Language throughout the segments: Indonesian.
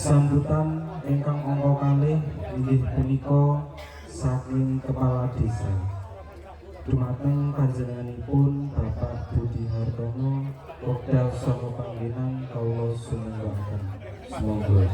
Sambutan ingkang angka kalih inggih punika saking Kepala Desa. Dumateng panjenenganipun Bapak Budi Hartono, wekdal saha panggenan kawula sumenggaken. Semoga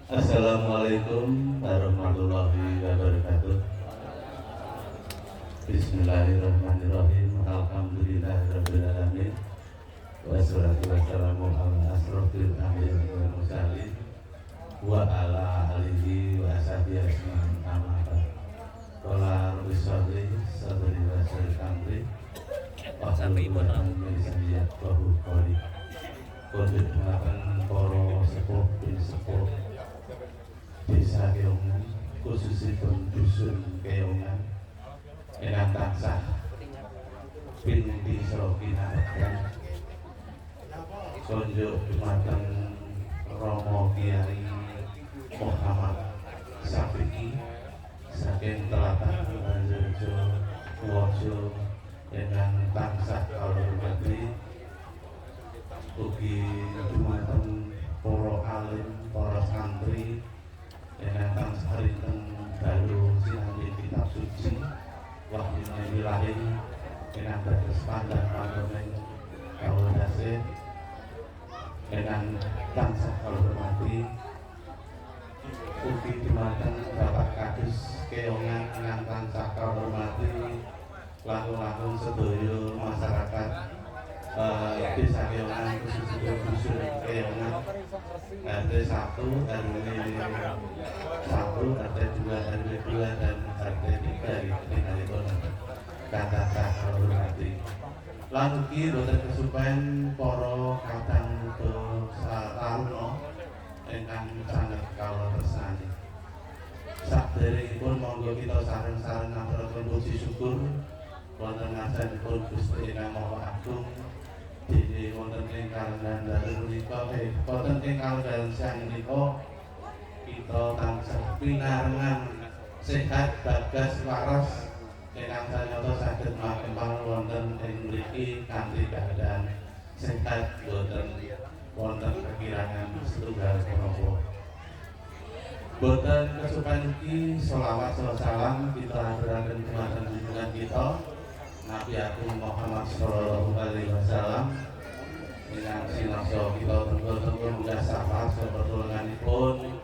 Assalamualaikum warahmatullahi wabarakatuh. Bismillahirrahmanirrahim. Alhamdulillahirabbil alamin. Wassalatu wassalamu ala asrofil anbiya'i wal mursalin wa ala alihi wa ashabihi ajmain. Amma ba'd. Qala rabbi shrahli sadri wa yassir li amri wahlul 'uqdatam min lisani yafqahu qawli. Kondit melakukan poro sepuh bin sepuh Desa Keongan, khususipun dusun Keongan, enang tansah binti kinakaken konjuk dumateng Romo Kiai Muhammad Safi'i saking tlatah Banjarjo Wojo, enang tansah kalormati ugi dumateng para alim, para santri dengan tansah rinten dalu sinambi kitab suci wahyune wilahin dengan dados pandang panjenengan kawula dasih dengan tansah kalormati ugi dumateng Bapak Kadus Keongan dengan tansah kalormati langkung-langkung sedaya masyarakat Desa Keongan, khususnya dusun Keongan, RT 1, RW 1, RT 2, RW 2, dan RT 3 di tinggalipun kata hormati. Lan ugi boten kesupen para kadang taruna ingkang sanget kawula tresnani. Sadèrèngipun monggo kita sareng-sareng ngaturaken puji syukur wonten ngasanipun Gusti Ingkang Maha Agung. Dene wonten ing kalangan dalu menika wonten ing kalangan siang menika kita tansah pinarengan sehat bagas waras ingkang sanyata saged makempal wonten ing mriki kanthi keadaan sehat boten wonten kekirangan setunggal menapa. Boten kesupen iki selawat salam kita aturaken dumateng junjungan kita Nabi Agung Muhammad Sallallahu Alaihi Wasallam dengan sinasa kita tenggo-tenggo munggah syafaat pertolonganipun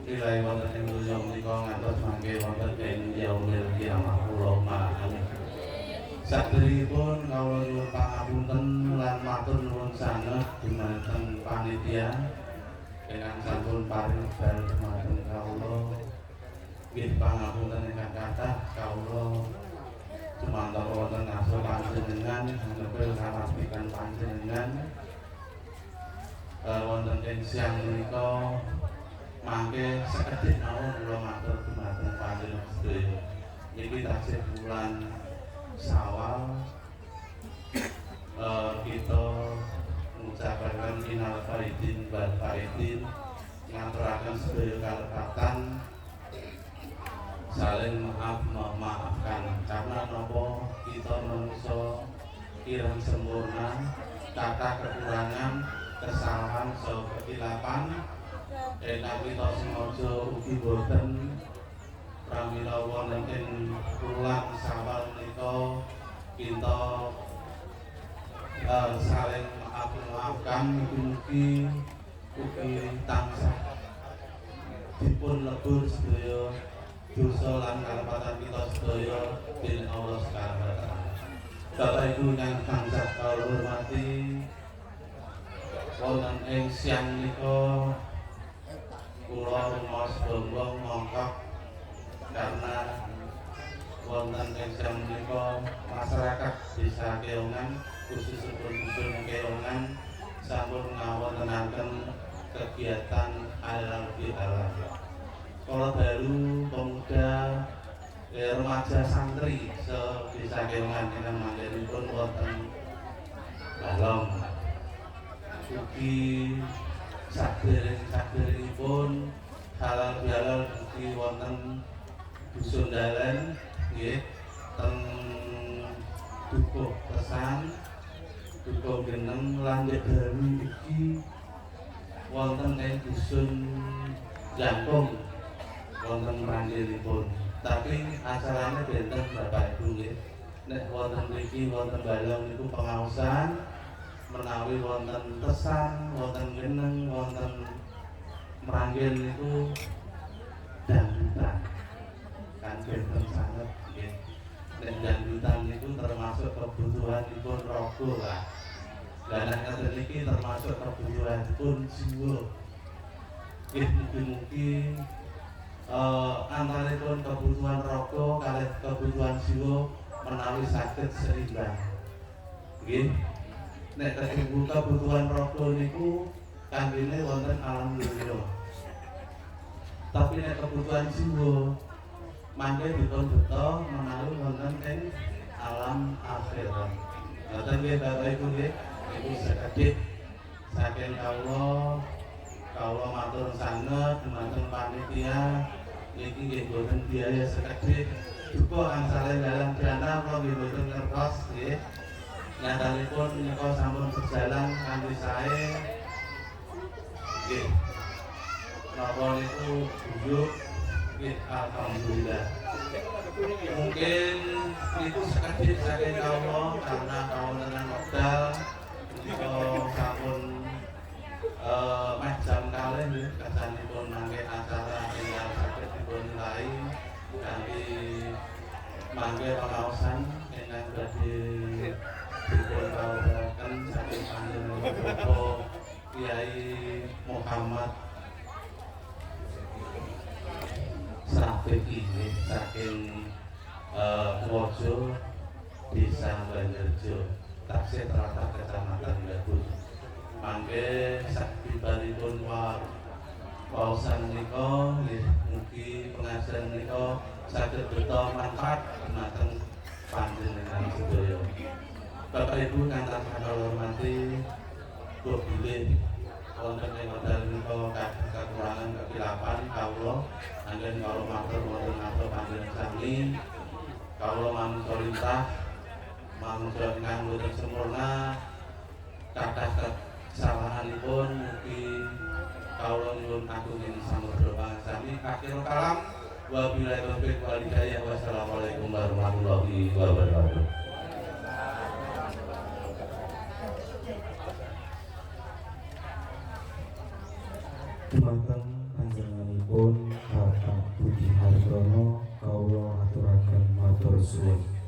nilai wonten ing donya menika ngantos mangke wonten ing yaumil kiamah kula amin. Sadèrèngipun kawula nyuwun pangapunten lan matur nuwun sanget dumateng panitia dengan sampun paring wekdal dumateng kawula. Nggih pangapunten ingkang kathah kawula Sumantara wonten ngaso panjenengan nepel karapikan panjenengan wonten ing siang menika mangke sekedhik mawon kula matur dumateng panjenengan sedaya. Niki taksih bulan Syawal kita mengucapkan minal faidin wal faidin ngaturaken sedaya kalepatan saling memaafkan karena nopo kita manusia kirang sempurna kata kekurangan kesalahan ketilapan dan kita sengaja ugi boten pramila wonten ing bulan Syawal menika kita saling maafkan mugi ugi tansah dipun lebur sedaya dosa lan kalepatan kita sedaya dening Allah Subhanahu wa taala. Bapak Ibu ingkang tansah kawula hormati, wonten ing siang menika kula rumaos bombong mongkok karena wonten ing siang menika masyarakat Desa Keongan khususipun dusun Keongan sampun ngawontenaken kegiatan halal bihalal. Kalau baru pemuda remaja santri se Desa Keongan ingkang manggenipun wonten balong ugi sadereng-saderengipun halal bihalal ugi wonten dusun Dalen nggih teng Dukuh Kesan Dukuh Geneng lan Dalu ugi wonten ing dusun Jangkung wonten mranggilipun. Tapi acarane benten Bapak Ibu nggih. Nek wonten mriki wonten balong niku pengaosan, menawi wonten Kesan, wonten Geneng, wonten Mranggil niku dangdutan. Kan benten sanget nggih. Nek dangdutan niku termasuk kebutuhanipun raga lah. Lah nek ngoten niki termasuk kebutuhanipun jiwa. Nggih mugi-mugi antaripun kebutuhan raga kalih kebutuhan jiwa menawi saged seimbang. Nggih. Nek kebutuhan raga niku kanggene wonten alam dunya. Tapi nek kebutuhan jiwa mangke dipun beto menawi wonten ing alam akhirat. Ngoten nggih Bapak Ibu nggih. Iku sekedhik saking kawula matur sanget dumateng panitia niki nggih boten biaya sekedhik duka angsale dalan dana kula nggih boten ngertos nggih. Nyatanipun menika sampun berjalan kanthi sae. Nggih. Napa niku buyuk nggih alhamdulillah. Mungkin itu sekedhik saking kawula karena kawontenan wekdal menika sampun meh jam kalih nggih kasanipun mangke acara ingkang saged dipunmulai kanthi mangke pangaosan ingkang badhe dipun kawulaken saking panjenengan Bapak Kyai Muhammad Safiki saking Wojo Desa Banjarjo taksih tlatah Kecamatan Gabus. Mangke sakibaripun waosan menika nggih mugi pengajian menika saged beta manfaat dumateng panjenengan sedaya. Bapak Ibu kang tansah kula hormati, kula bilih wonten ing wekdal menika kakurangan kekilapan kawula anggen kawula matur wonten ngatur panjenengan sami. Kawula manungsa lintah manungsa ingkang boten sempurna kathah kesalahanipun mugi kawula nyuwun agung ing samudra pangasami. Akhirul kalam wabillahi taufiq wal hidayah. Wassalamualaikum warahmatullahi wabarakatuh. Dumateng panjenenganipun Bapak Budi Hartono kawula aturaken matur suwun.